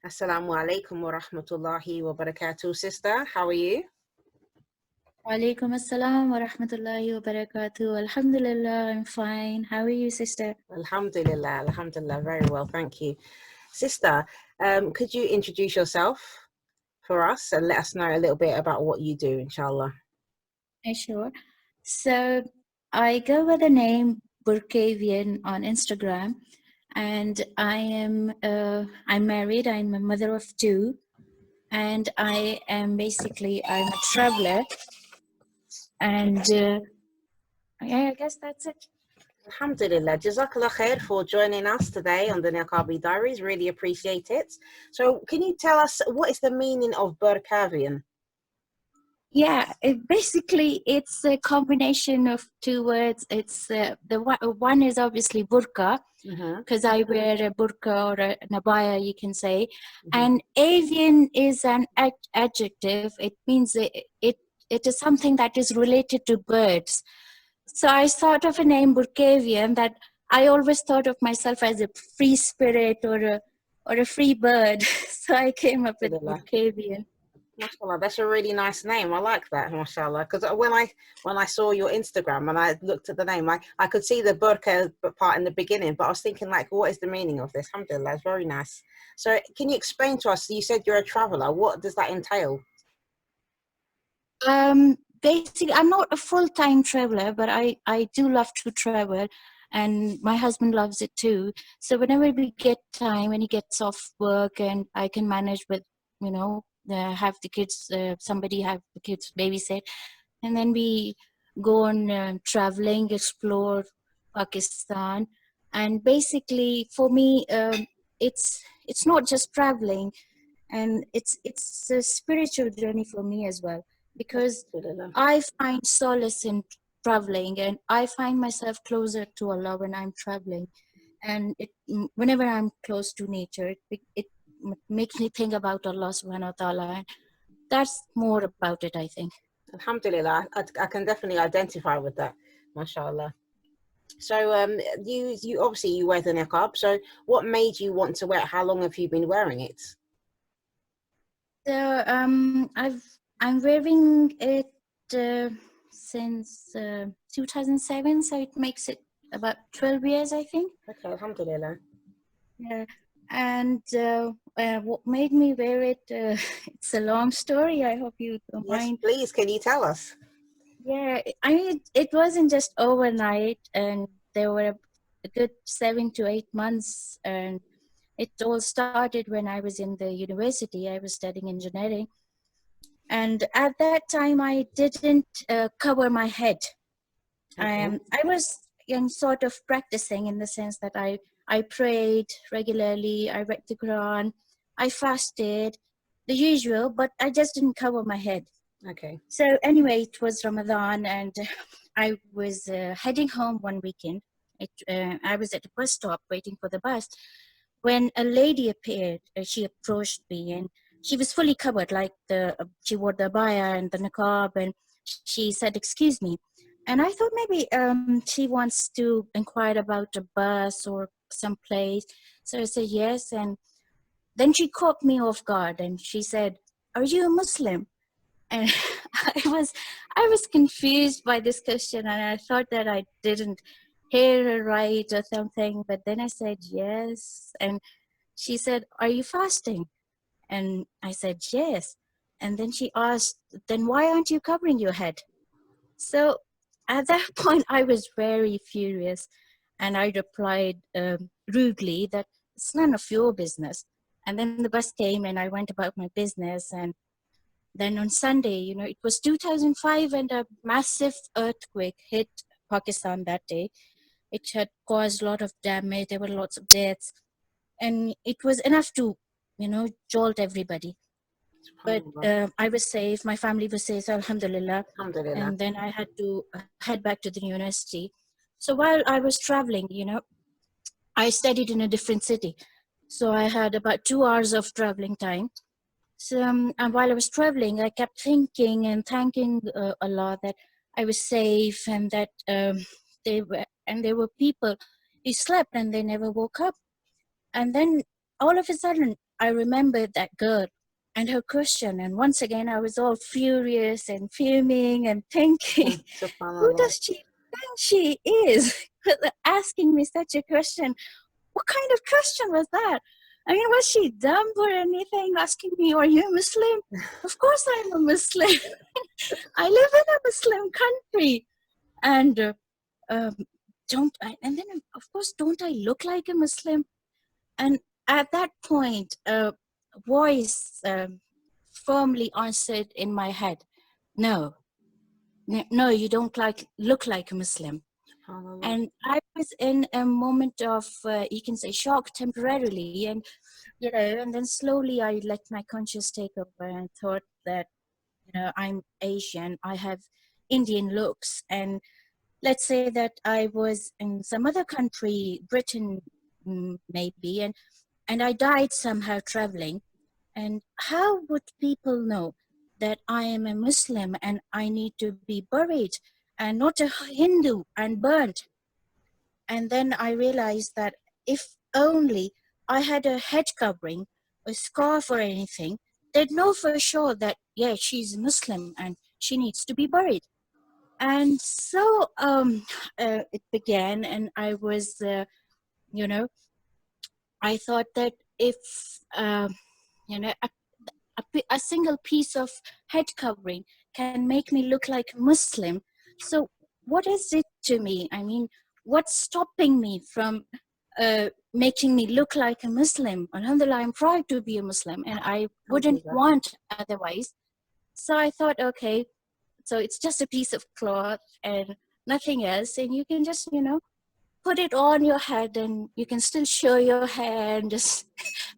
Assalamu alaikum wa rahmatullahi wa barakatuh, sister. How are you? Walaikum assalam wa rahmatullahi wa barakatuh. Alhamdulillah, I'm fine. How are you, sister? Alhamdulillah, alhamdulillah, very well, thank you. Sister, could you introduce yourself for us and let us know a little bit about what you do, inshallah? Sure. So I go by the name Burkavian on Instagram, and I'm married. I'm a mother of two, and I'm a traveler. And yeah, I guess that's it. Alhamdulillah, Jazakallah khair for joining us today on the Niqabi Diaries. Really appreciate it. So, can you tell us what is the meaning of Burkavian? Yeah, it's a combination of two words. It's one is obviously burqa, because I wear a burqa or an abaya, you can say. And avian is an adjective. It means it is something that is related to birds. So I thought of a name Burkavian, that I always thought of myself as a free spirit or a free bird. So I came up with Burkavian. Mashallah, that's a really nice name. I like that, mashallah. Because when I saw your Instagram and I looked at the name, I could see the burqa part in the beginning, but I was thinking, like, what is the meaning of this? Alhamdulillah, it's very nice. So can you explain to us, you said you're a traveler. What does that entail? Basically, I'm not a full-time traveler, but I do love to travel, and my husband loves it too. So whenever we get time, when he gets off work and I can manage with, have the kids, somebody have the kids babysit, and then we go on traveling, explore Pakistan. And basically for me, it's not just traveling, and it's a spiritual journey for me as well, because I find solace in traveling, and I find myself closer to Allah when I'm traveling. And whenever I'm close to nature, it makes me think about Allah subhanahu wa ta'ala, and that's more about it, I think. Alhamdulillah, I can definitely identify with that, mashallah. So you obviously you wear the niqab. So what made you want to wear it? How long have you been wearing it? So I'm wearing it since 2007, so it makes it about 12 years, I think. Okay, alhamdulillah. Yeah, and what made me wear it? It's a long story. I hope you don't mind. Yes, please. Can you tell us? Yeah, I mean, it wasn't just overnight, and there were a good 7 to 8 months, and it all started when I was in the university. I was studying engineering, and at that time I didn't cover my head. I was sort of practicing, in the sense that I prayed regularly, I read the Quran, I fasted, the usual, but I just didn't cover my head. Okay. So anyway, it was Ramadan, and I was heading home one weekend. I was at a bus stop waiting for the bus, when a lady appeared. She approached me, and she was fully covered, like she wore the abaya and the niqab, and she said, "Excuse me." And I thought maybe she wants to inquire about a bus or some place. So I said yes, and then she caught me off guard, and she said, "Are you a Muslim?" And I was confused by this question, and I thought that I didn't hear her right or something. But then I said yes, and she said, "Are you fasting?" And I said yes. And then she asked, "Then why aren't you covering your head?" So at that point, I was very furious, and I replied rudely that it's none of your business. And then the bus came, and I went about my business. And then on Sunday, it was 2005, and a massive earthquake hit Pakistan that day. It had caused a lot of damage. There were lots of deaths, and it was enough to, jolt everybody. But I was safe. My family was safe, alhamdulillah. Alhamdulillah. And then I had to head back to the university. So while I was traveling, I studied in a different city. So I had about 2 hours of traveling time. So, and while I was traveling, I kept thinking and thanking Allah that I was safe, and that there were people who slept and they never woke up. And then all of a sudden, I remembered that girl and her question. And once again, I was all furious and fuming and thinking, who Subhanallah. does she think she is? Asking me such a question. What kind of question was that? I mean, was she dumb or anything? Asking me, are you a Muslim? Of course I'm a Muslim. I live in a Muslim country. And um, and then of course, don't I look like a Muslim? And at that point, a voice firmly answered in my head, no, no, you don't look like a Muslim. Subhanallah. And I was in a moment of, you can say, shock temporarily. And, and then slowly I let my conscience take over and thought that, I'm Asian, I have Indian looks. And let's say that I was in some other country, Britain, maybe, and I died somehow traveling. And how would people know that I am a Muslim and I need to be buried and not a Hindu and burnt? And then I realized that if only I had a head covering, a scarf or anything, they'd know for sure that, yeah, she's Muslim and she needs to be buried. And so it began, and I was, you know, I thought that if, you know, a single piece of head covering can make me look like a Muslim, so what is it to me? I mean, what's stopping me from making me look like a Muslim? Alhamdulillah, I'm proud to be a Muslim, and I wouldn't Alhamdulillah. want otherwise. So I thought, okay, so it's just a piece of cloth and nothing else, and you can just, put it on your head, and you can still show your hair and just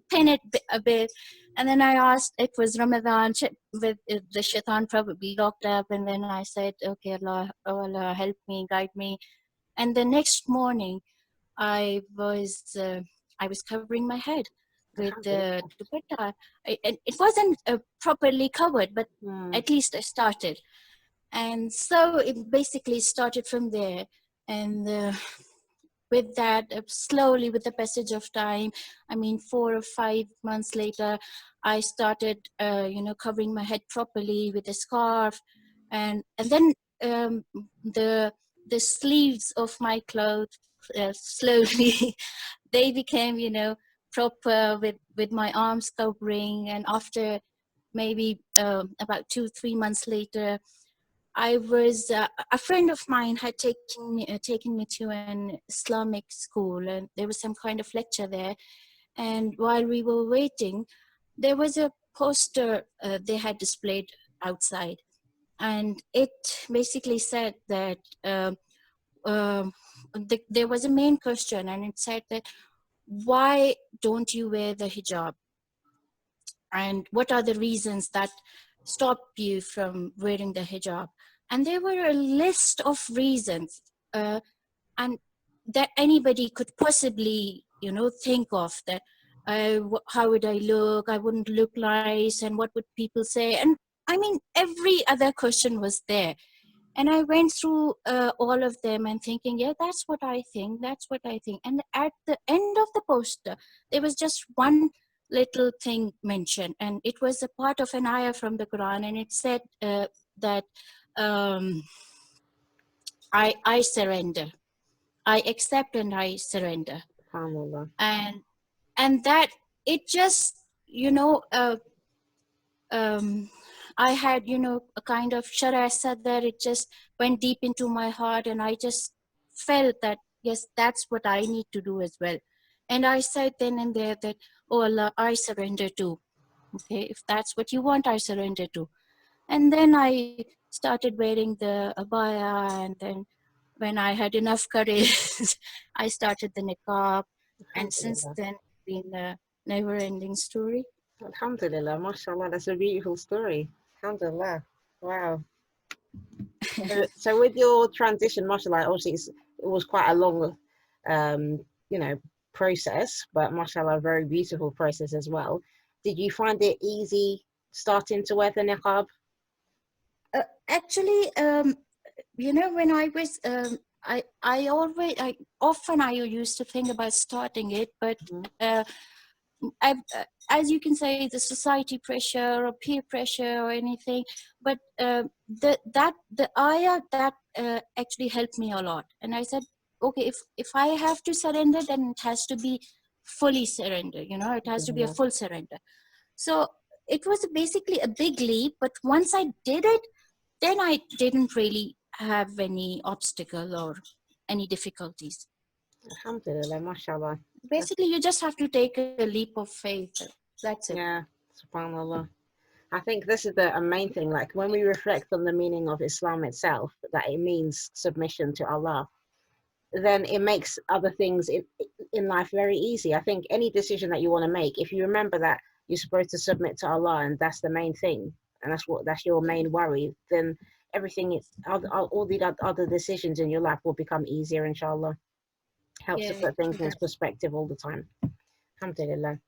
pin it a bit. And then I asked, it was Ramadan, with the shaitan probably locked up. And then I said, okay, Allah, oh Allah, help me, guide me. And the next morning, I was uh, I was covering my head with the Alhamdulillah. dupatta. And it wasn't properly covered, but Mm. at least I started. And so it basically started from there. And with that, slowly, with the passage of time, I mean 4 or 5 months later, I started covering my head properly with a scarf. And then the the sleeves of my clothes slowly they became proper, with my arms covering. And after maybe about 2 3 months later, I was a friend of mine had taken me to an Islamic school, and there was some kind of lecture there. And while we were waiting, there was a poster they had displayed outside, and it basically said that there was a main question, and it said that, why don't you wear the hijab, and what are the reasons that stop you from wearing the hijab? And there were a list of reasons, and that anybody could possibly think of, that how would I look, I wouldn't look nice, and what would people say. And I mean, every other question was there. And I went through all of them and thinking, yeah, that's what I think, that's what I think. And at the end of the poster, there was just one little thing mentioned, and it was a part of an ayah from the Quran, and it said that um, I surrender, I accept, and I surrender. SubhanAllah. And that, it just, um, I had, a kind of shara sadar. It just went deep into my heart, and I just felt that, yes, that's what I need to do as well. And I said then and there that, oh Allah, I surrender too. Okay, if that's what you want, I surrender too. And then I started wearing the abaya, and then when I had enough courage, I started the niqab. And since Alhamdulillah. then, it's been a never-ending story. Alhamdulillah. MashaAllah. That's a beautiful story. Alhamdulillah. Wow. So with your transition, mashallah, obviously it was quite a long, um, you know, process, but mashallah, a very beautiful process as well. Did you find it easy starting to wear the niqab? Actually, when I was, I often I used to think about starting it, but Mhm. as you can say, the society pressure or peer pressure or anything, but the ayah that actually helped me a lot. And I said, okay, if I have to surrender, then it has to be fully surrender. It has to be a Yeah. full surrender. So it was basically a big leap, but once I did it, then I didn't really have any obstacle or any difficulties. Alhamdulillah, mashallah. Basically, you just have to take a leap of faith. That's it. Yeah, subhanallah. I think this is the a main thing. Like when we reflect on the meaning of Islam itself, that it means submission to Allah, then it makes other things in life very easy. I think any decision that you want to make, if you remember that you're supposed to submit to Allah and that's the main thing, and that's your main worry, then everything, all the other decisions in your life will become easier, inshallah. Helps to Yeah, put things in that's perspective all the time. Alhamdulillah.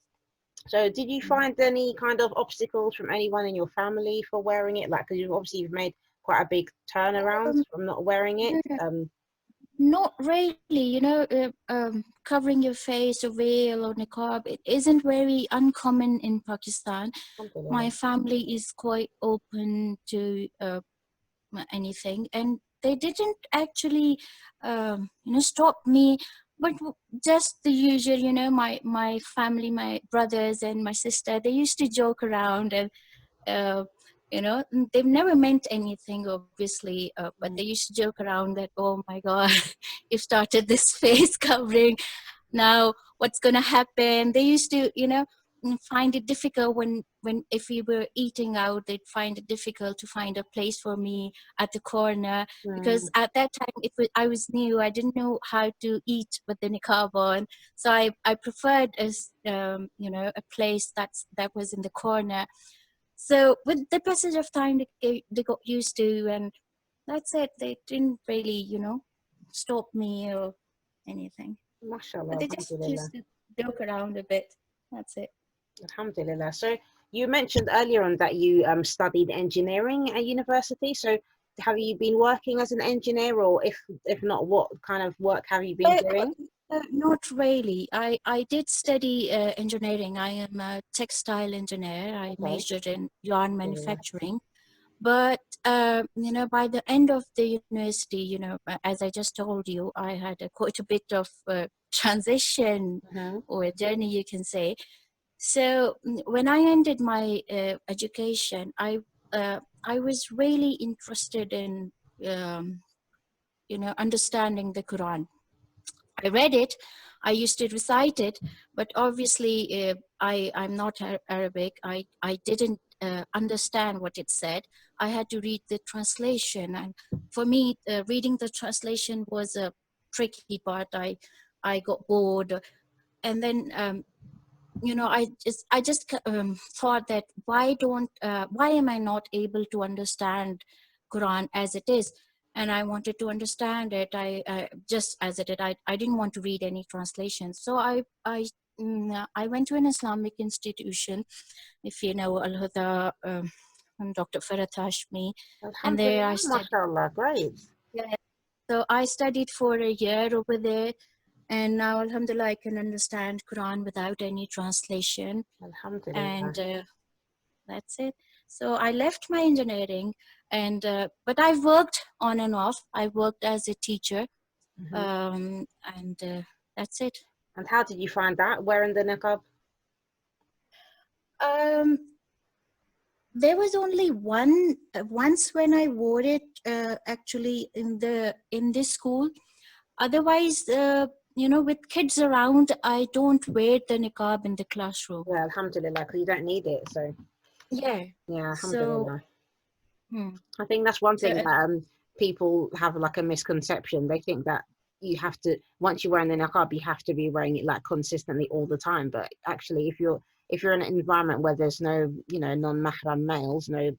So, did you find any kind of obstacles from anyone in your family for wearing it? Like, because you've made quite a big turnaround um, from not wearing it. no, no, not really. Covering your face, a veil or niqab, it isn't very uncommon in Pakistan. My Alhamdulillah. family is quite open to anything, and they didn't actually stop me, but just the usual. My family, my brothers and my sister, they used to joke around, and uh, they've never meant anything, obviously, but they Mm, used to joke around that, oh my god, you've started this face covering now, what's going to happen. They used to find it difficult when if we were eating out, they'd find it difficult to find a place for me at the corner, because mm, at that time I was new, I didn't know how to eat with the niqab on. So I preferred a place that was in the corner. So with the passage of time, they got used to, and that's it. They didn't really stop me or anything, but mashallah, they just alhamdulillah. used to joke around a bit. That's it. Alhamdulillah. So, you mentioned earlier on that you studied engineering at university. So, have you been working as an engineer, or if not, what kind of work have you been Uh, doing? Not really. I did study engineering. I am a textile engineer. I Okay. majored in yarn Alhamdulillah. manufacturing. But by the end of the university, as I just told you, I had quite a bit of transition Hmm. or a journey, you can say. So when I ended my education, I was really interested in understanding the Quran. I read it, I used to recite it, but obviously I'm not Arabic. I didn't understand what it said. I had to read the translation, and for me, reading the translation was a tricky part. I got bored, and then I just thought that why am I not able to understand Quran as it is? And I wanted to understand it. I just as it is. I didn't want to read any translations. So I went to an Islamic institution, if you know Al Huda, Dr. Farah Hashmi, and there I Alhamdulillah, studied. mashallah, great. Yeah. So I studied for a year over there, and now Alhamdulillah I can understand Quran without any translation. Alhamdulillah. And that's it. So I left my engineering, and but I've worked on and off. I worked as a teacher, Hmm. and that's it. And how did you find that wearing the niqab? um there was only once when I wore it, actually in this school. Otherwise, with kids around, I don't wear the niqab in the classroom. Yeah, alhamdulillah, because you don't need it. So, Yeah. yeah, So, alhamdulillah. hmm. I think that's one So thing that people have like a misconception. They think that you have to, once you're wearing the niqab, you have to be wearing it like consistently all the time. But actually, if you're in an environment where there's no, non-mahram males, no,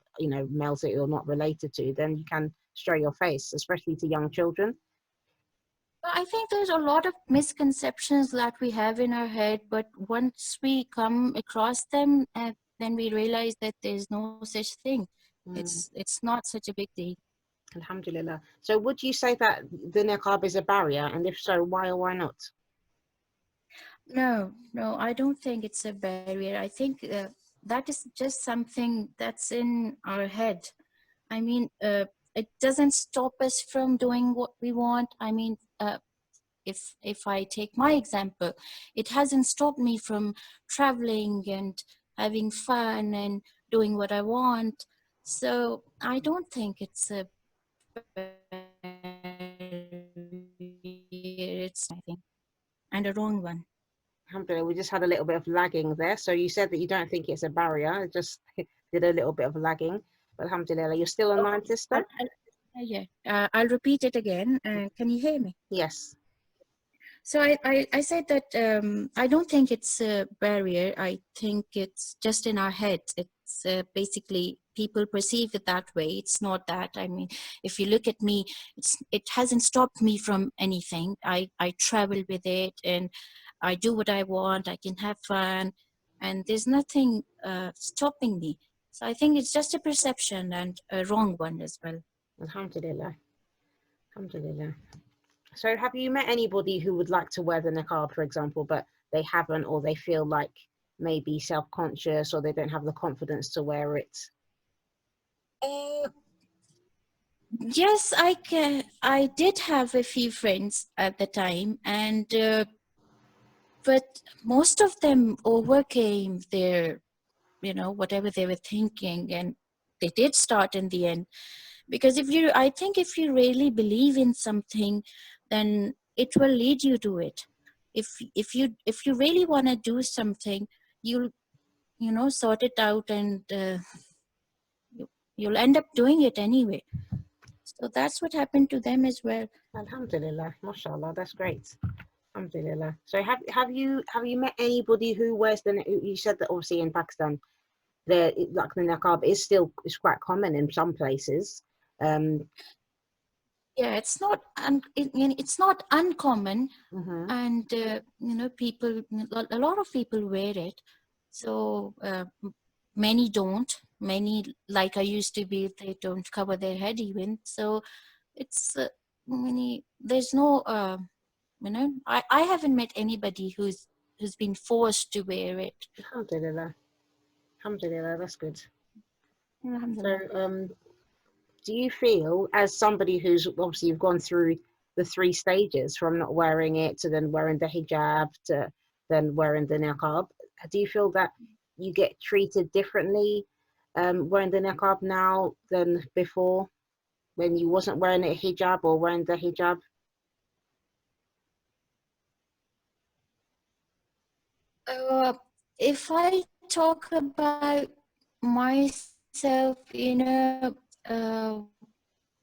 males that you're not related to, then you can show your face, especially to young children. I think there's a lot of misconceptions that we have in our head, but once we come across them, then we realize that there's no such thing. Mm, It's not such a big deal. alhamdulillah. So, would you say that the niqab is a barrier, and if so, why or why not? No, I don't think it's a barrier. I think that is just something that's in our head. I mean, it doesn't stop us from doing what we want. I mean, if I take my example, it hasn't stopped me from traveling and having fun and doing what I want. So I don't think it's a barrier. It's I think, and a wrong one. Alhamdulillah, we just had a little bit of lagging there. So you said that you don't think it's a barrier. It just did a little bit of lagging. But alhamdulillah, you're still online, Okay. sister? Yeah. I'll repeat it again. Can you hear me? Yes. So I said that I don't think it's a barrier. I think it's just in our heads. It's basically people perceive it that way. It's not that. I mean, if you look at me, it hasn't stopped me from anything. I travel with it and I do what I want. I can have fun, and there's nothing stopping me. So I think it's just a perception and a wrong one as well. Alhamdulillah. Alhamdulillah. So have you met anybody who would like to wear the niqab, for example, but they haven't, or they feel like maybe self-conscious, or they don't have the confidence to wear it? Uh, Yes, I can. I did have a few friends at the time, and but most of them overcame their, whatever they were thinking, and they did start in the end. Because I think if you really believe in something, then it will lead you to it. If you really want to do something, you'll sort it out, and you'll end up doing it anyway. So that's what happened to them as well. Alhamdulillah, mashallah, that's great. Alhamdulillah. So have you met anybody who wears the? You said that obviously in Pakistan, like the niqab is quite common in some places. Um, Yeah, it's not uncommon, mhm, and people, a lot of people wear it. So many don't. Many, like I used to be, they don't cover their head even. So it's many. There's no. I haven't met anybody who's been forced to wear it. alhamdulillah, alhamdulillah, that's good. So Alhamdulillah. do you feel, as somebody who's obviously you've gone through the three stages from not wearing it to then wearing the hijab to then wearing the niqab, do you feel that you get treated differently wearing the niqab now than before when you wasn't wearing a hijab or wearing the hijab? Uh, if I talk about myself,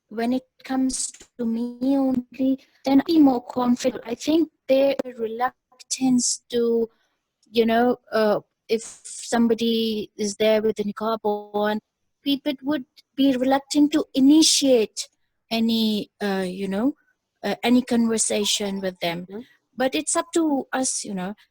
when it comes to me only, then I'll be more confident. I think there's a reluctance to, if somebody is there with the niqab on, people would be reluctant to initiate any, any conversation with them. Mhm. But it's up to us.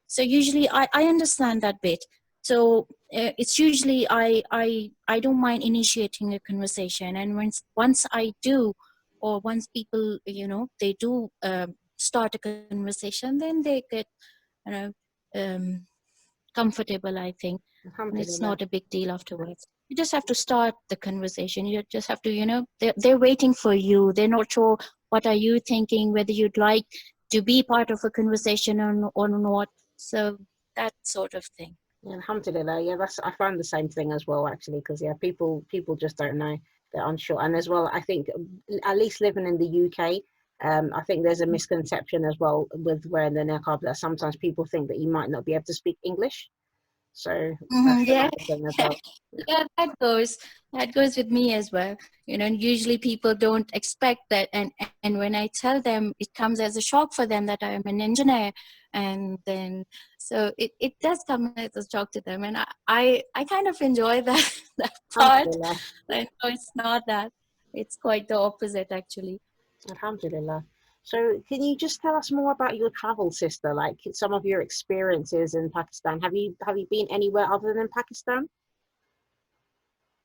So usually I understand that bit. So it's usually I don't mind initiating a conversation, and once I do, or once people they do start a conversation, then they get you know um, comfortable, I think, and it's Alhamdulillah. not a big deal afterwards. You just have to start the conversation. You just have to, they're waiting for you. They're not sure what are you thinking, whether you'd like to be part of a conversation or not. So that sort of thing. Yeah, alhamdulillah. Yeah, that's I found the same thing as well actually because yeah, people just don't know. They're unsure. And as well, I think at least living in the UK, I think there's a misconception as well with wearing the niqab that sometimes people think that you might not be able to speak English. So that's Yeah, another thing as well. yeah, that goes with me as well. Usually people don't expect that, and when I tell them, it comes as a shock for them that I am an engineer, and then so it does come as a shock to them, and I kind of enjoy that that part. Alhamdulillah. I know it's not that; it's quite the opposite actually. Alhamdulillah. So can you just tell us more about your travel, sister? Like some of your experiences in Pakistan. Have you been anywhere other than Pakistan?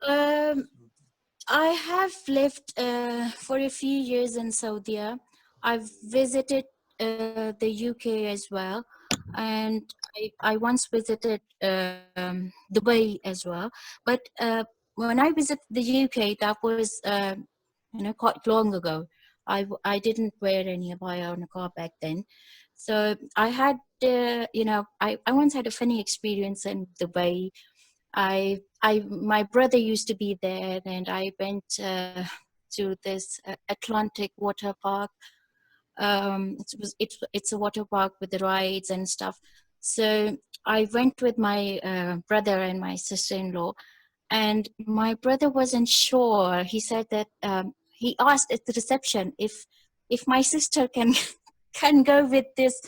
Um, I have lived for a few years in Saudi. I've visited the UK as well, and I once visited Dubai as well. But when I visited the UK, that was quite long ago. I didn't wear any abaya or niqab back then, so I had I once had a funny experience in Dubai. My brother used to be there, and I went to this Atlantic water park. It's a water park with the rides and stuff. So I went with my brother and my sister-in-law, and my brother wasn't sure. He said that he asked at the reception if my sister can can go with this,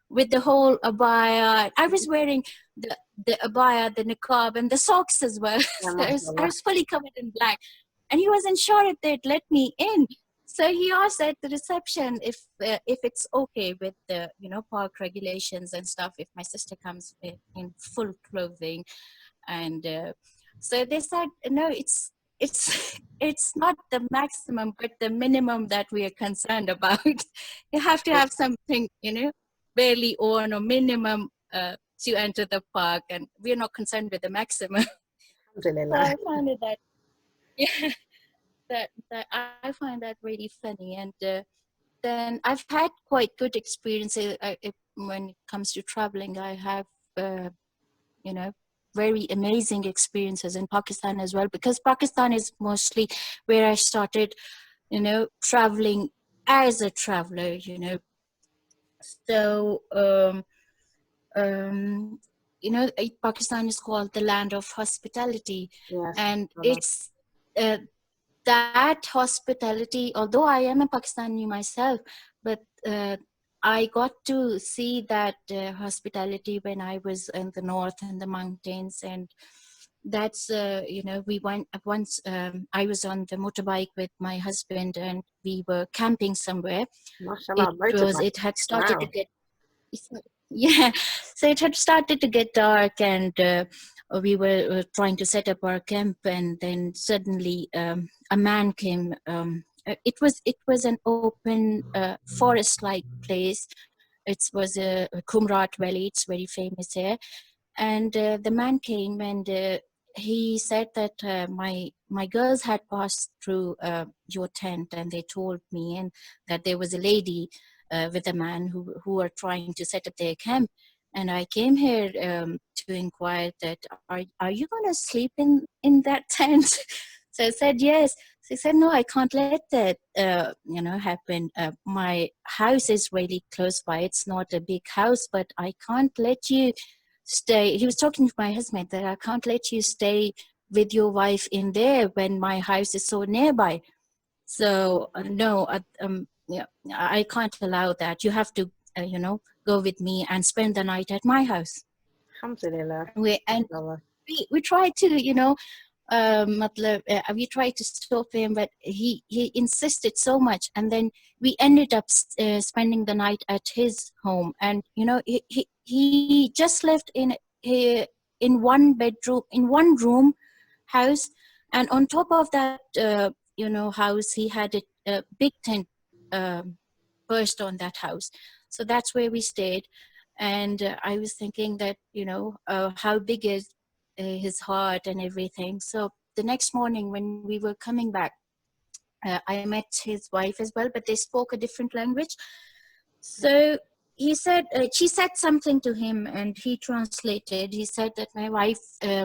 with the whole abaya. I was wearing the abaya, the niqab, and the socks as well. Yeah, So I mashallah. was fully covered in black, and he wasn't sure if they'd let me in. So he asked at the reception if it's okay with the park regulations and stuff if my sister comes in full clothing, and so they said no, it's it's not the maximum but the minimum that we are concerned about. You have to have something barely on or minimum to enter the park, and we're not concerned with the maximum. So Alhamdulillah. I find it that yeah, that I find that really funny. And then I've had quite good experiences when it comes to traveling. I have uh, you know very amazing experiences in Pakistan as well, because Pakistan is mostly where I started traveling as a traveler. So um, Pakistan is called the land of hospitality, Yes, and mashallah. it's uh, that hospitality, although I am a Pakistani myself, but I got to see that hospitality when I was in the north in the mountains. And that's we went once. I was on the motorbike with my husband, and we were camping somewhere. Mashallah, motorbike. It had started to Wow. get yeah, so it had started to get dark, and we were trying to set up our camp, and then suddenly a man came. It was an open forest like place. It was a Kumrat Valley. It's very famous here. And the man came, and he said that my girls had passed through your tent, and they told me and that there was a lady with a man who are trying to set up their camp. And I came here to inquire that are you going to sleep in that tent? So I said yes. So he said, no, I can't let that happen. My house is really close by. It's not a big house, but I can't let you stay. He was talking to my husband that I can't let you stay with your wife in there when my house is so nearby. So no, yeah, I can't allow that. You have to, go with me and spend the night at my house. Alhamdulillah. And Mashallah. we tried to, we tried to stop him, but he insisted so much, and then we ended up spending the night at his home. And he just lived in one bedroom, in one room house, and on top of that house, he had a big tent um, burst on that house. So that's where we stayed. And I was thinking that how big is his heart and everything. So the next morning when we were coming back, I met his wife as well, but they spoke a different language. So she said something to him, and he translated. He said that my wife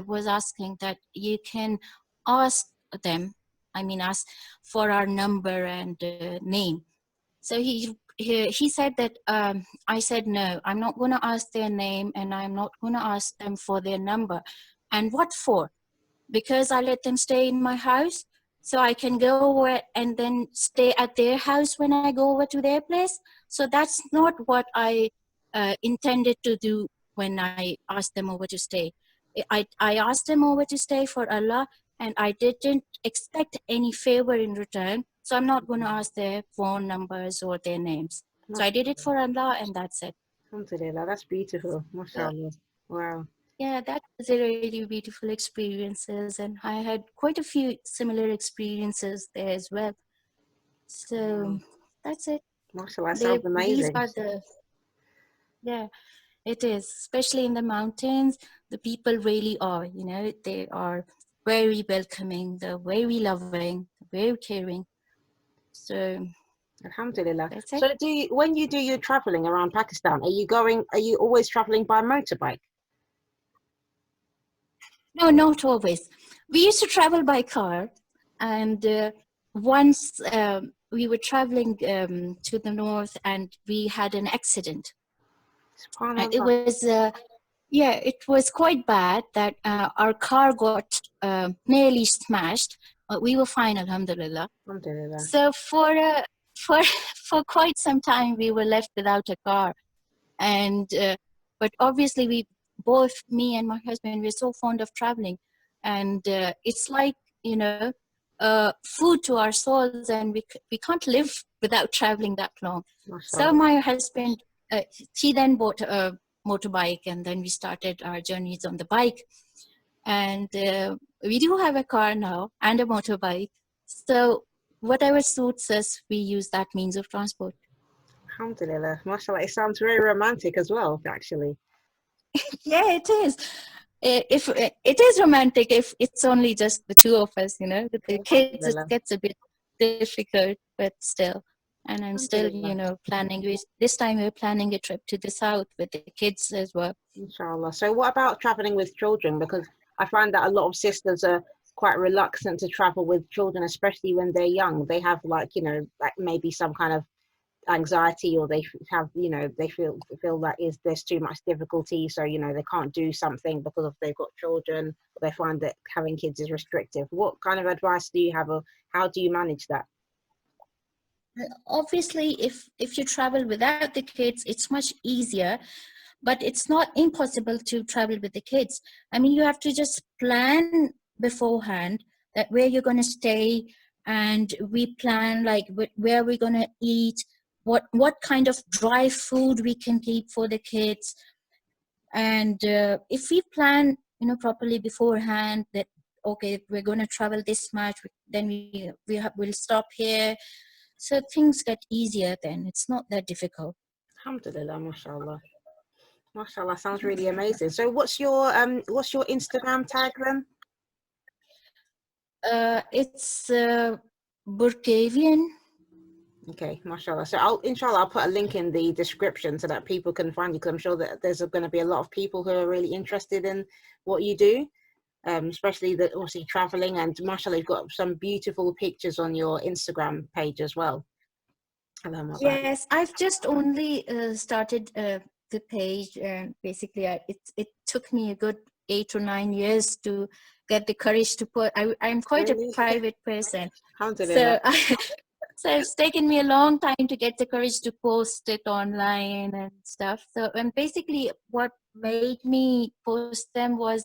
was asking that you can ask them, I mean, ask for our number and name. So he said that I said no, I'm not going to ask their name, and I'm not going to ask them for their number. And what for? Because I let them stay in my house, so I can go over and then stay at their house when I go over to their place. So that's not what I intended to do when I asked them over to stay. I asked them over to stay for Allah, and I didn't expect any favor in return. So I'm not going to ask their phone numbers or their names. So I did it Mashallah. for Allah, and that's it. Alhamdulillah. That's beautiful. So Mashallah. Wow. yeah, that was a really beautiful experiences, and I had quite a few similar experiences there as well. So Wow. that's it. Mashallah, sounds These amazing. are the, yeah, it is, especially in the mountains. The people really are, they are very welcoming, they're very loving, very caring. So Alhamdulillah. that's it. So when you do your traveling around Pakistan, are you always traveling by motorbike? No, not always. We used to travel by car, and once we were traveling to the north, and we had an accident. It SubhanAllah. was, yeah, it was quite bad that our car got nearly smashed. We were fine, alhamdulillah. Alhamdulillah. So for for quite some time, we were left without a car, and but obviously we both, me and my husband, we're so fond of traveling, and it's like, you know food to our souls, and we can't live without traveling that long. So MashaAllah. my husband, he then bought a motorbike, and then we started our journeys on the bike, and we do have a car now and a motorbike, so whatever suits us, we use that means of transport. Alhamdulillah. MashaAllah. It sounds very romantic as well, actually. Yeah, it is. If it is romantic, if it's only just the two of us, with the kids, it Alhamdulillah. gets a bit difficult, but still. And I'm still, Alhamdulillah. planning. This time we're planning a trip to the south with the kids as well. Inshallah. So what about traveling with children? Because I find that a lot of sisters are quite reluctant to travel with children, especially when they're young. They have like, like maybe some kind of anxiety, or they have, they feel that is there's too much difficulty, so they can't do something because of they've got children, or they find that having kids is restrictive. What kind of advice do you have, or how do you manage that? Obviously, if you travel without the kids, it's much easier, but it's not impossible to travel with the kids. I mean, you have to just plan beforehand that where you're going to stay, and we plan like where we're going to eat, what kind of dry food we can keep for the kids. And if we plan, properly beforehand, that okay, we're going to travel this much, then we'll stop here, so things get easier, then it's not that difficult. Alhamdulillah, mashallah. Mashallah, sounds really amazing. So what's your Instagram tag then? It's Burkavian. Okay, mashallah. So inshallah, I'll put a link in the description so that people can find you, because I'm sure that there's going to be a lot of people who are really interested in what you do, especially that obviously traveling. And mashallah, you've got some beautiful pictures on your Instagram page as well. Yes, I've just only started the page, and basically it took me a good 8 or 9 years to get the courage to put. I'm quite a Really? private person, Alhamdulillah. so so it's taken me a long time to get the courage to post it online and stuff. So, and basically what made me post them was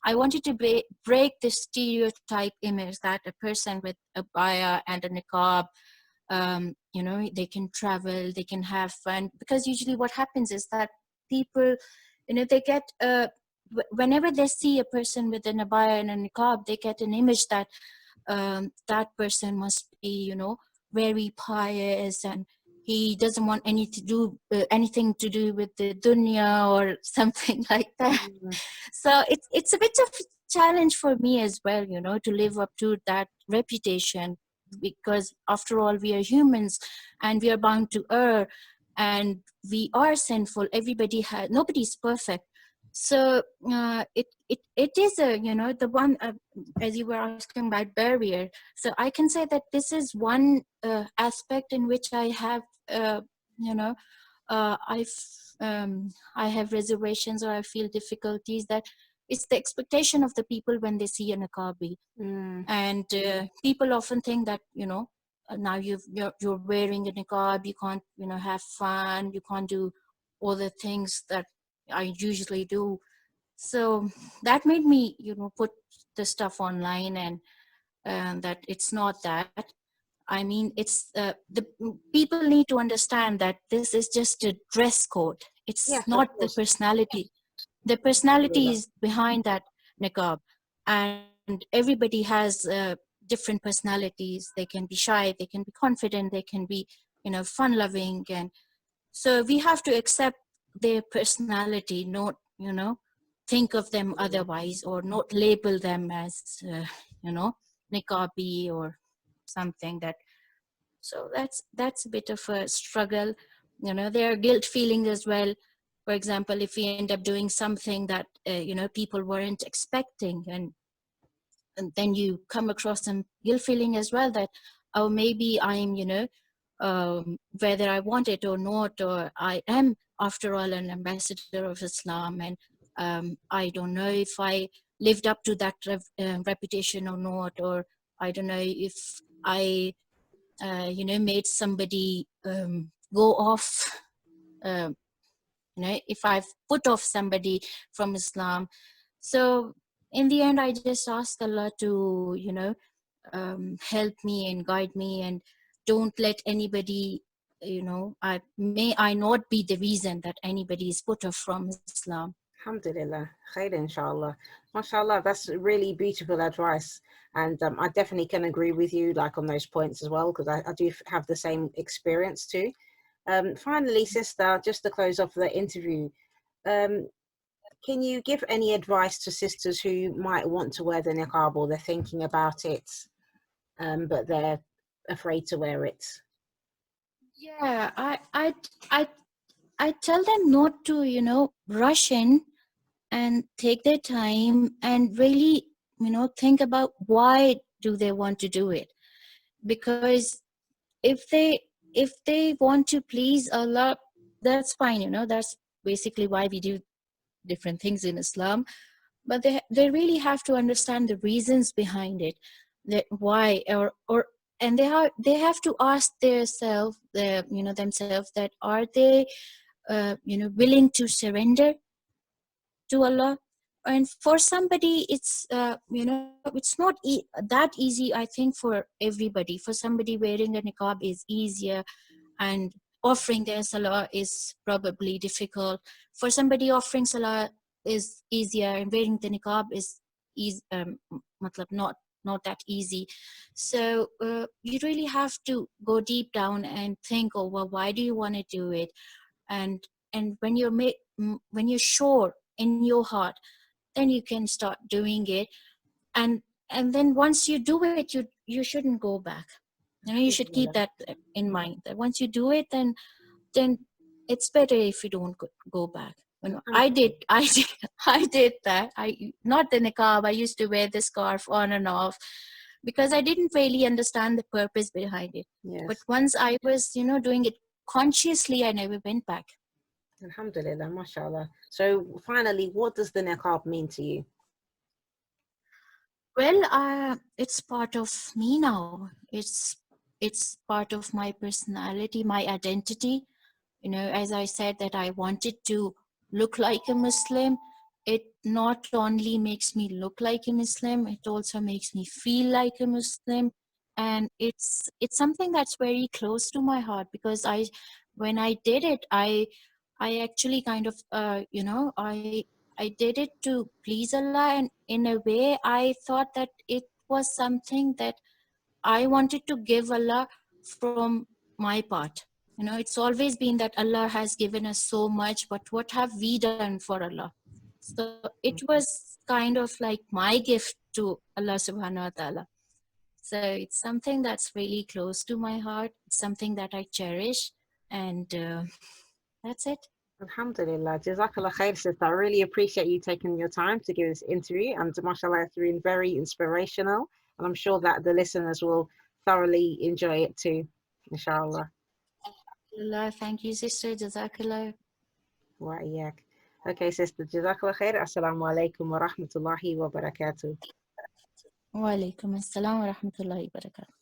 I wanted to break the stereotype image that a person with a baya and a niqab, they can travel, they can have fun, because usually what happens is that people, they get whenever they see a person with an abaya and a niqab, they get an image that that person must be, very pious, and he doesn't want anything to do with the dunya or something like that. Mm, So it's a bit of a challenge for me as well, to live up to that reputation, because after all, we are humans, and we are bound to err, and we are sinful. Nobody's perfect. So it is a, the one, as you were asking about barrier. So I can say that this is one aspect in which I have, you know I've I have reservations, or I feel difficulties, that it's the expectation of the people when they see a niqabi. mm, And people often think that, now you're wearing a niqab, you can't, have fun, you can't do all the things that I usually do. So that made me, put the stuff online, and that it's not that. I mean, it's the people need to understand that this is just a dress code. It's yes, of not the course. personality. The personality Alhamdulillah. is behind that niqab, and everybody has different personalities. They can be shy, they can be confident, they can be, fun loving, and so we have to accept their personality, not think of them otherwise, or not label them as niqabi or something. That so that's a bit of a struggle. There are guilt feelings as well. For example, if we end up doing something that people weren't expecting, and then you come across some guilt feeling as well, that oh, maybe I'm whether I want it or not, or I am after all an ambassador of Islam, and I don't know if I lived up to that reputation or not, or I don't know if I made somebody go off, uh, if I've put off somebody from Islam. So in the end, I just ask Allah to help me and guide me, and don't let anybody, I not be the reason that anybody is put off from Islam. Alhamdulillah, khair inshallah. MashaAllah, that's really beautiful advice. And I definitely can agree with you like on those points as well, because I do have the same experience too. Finally, sister, just to close off the interview, um, can you give any advice to sisters who might want to wear the niqab, or they're thinking about it, but they're afraid to wear it? Yeah, I I tell them not to, rush in, and take their time and really, think about why do they want to do it. Because if they want to please Allah, that's fine. That's basically why we do different things in Islam. But they really have to understand the reasons behind it, that why, or and they have to ask themselves, that are they willing to surrender to Allah. And for somebody, it's not that easy. I think for everybody, for somebody wearing a niqab is easier, and offering their salah is probably difficult. For somebody, offering salah is easier, and wearing the niqab is easy, not that easy. So you really have to go deep down and think over why do you want to do it. And when you're sure in your heart, then you can start doing it. And then once you do it, you shouldn't go back. You should keep Alhamdulillah. that in mind, that once you do it, then it's better if you don't go back. I did Alhamdulillah. I did I did that. I Not the niqab, I used to wear the scarf on and off, because I didn't really understand the purpose behind it. But Yes. once I was doing it consciously, I never went back. Alhamdulillah, mashallah. So finally, what does the niqab mean to you? Well, it's part of me now. It's part of my personality, my identity. As I said, that I wanted to look like a Muslim. It not only makes me look like a Muslim, it also makes me feel like a Muslim. And it's something that's very close to my heart, because when I did it, I actually kind of I did it to please Allah, and in a way I thought that it was something that I wanted to give Allah from my part. It's always been that Allah has given us so much, but what have we done for Allah? So it was kind of like my gift to Allah subhanahu wa ta'ala. So it's something that's really close to my heart. It's something that I cherish. And that's it. Alhamdulillah, Jazakallah khair, sister. I really appreciate you taking your time to give this interview, and mashallah, it's been very inspirational, and I'm sure that the listeners will thoroughly enjoy it too, inshallah. Alhamdulillah. Thank you, sister. Jazakallah. Wa iyak. Okay, sister, Jazakallah khair. Assalamu alaikum wa rahmatullahi wa barakatuh. Wa alaikum assalam wa rahmatullahi wa barakatuh.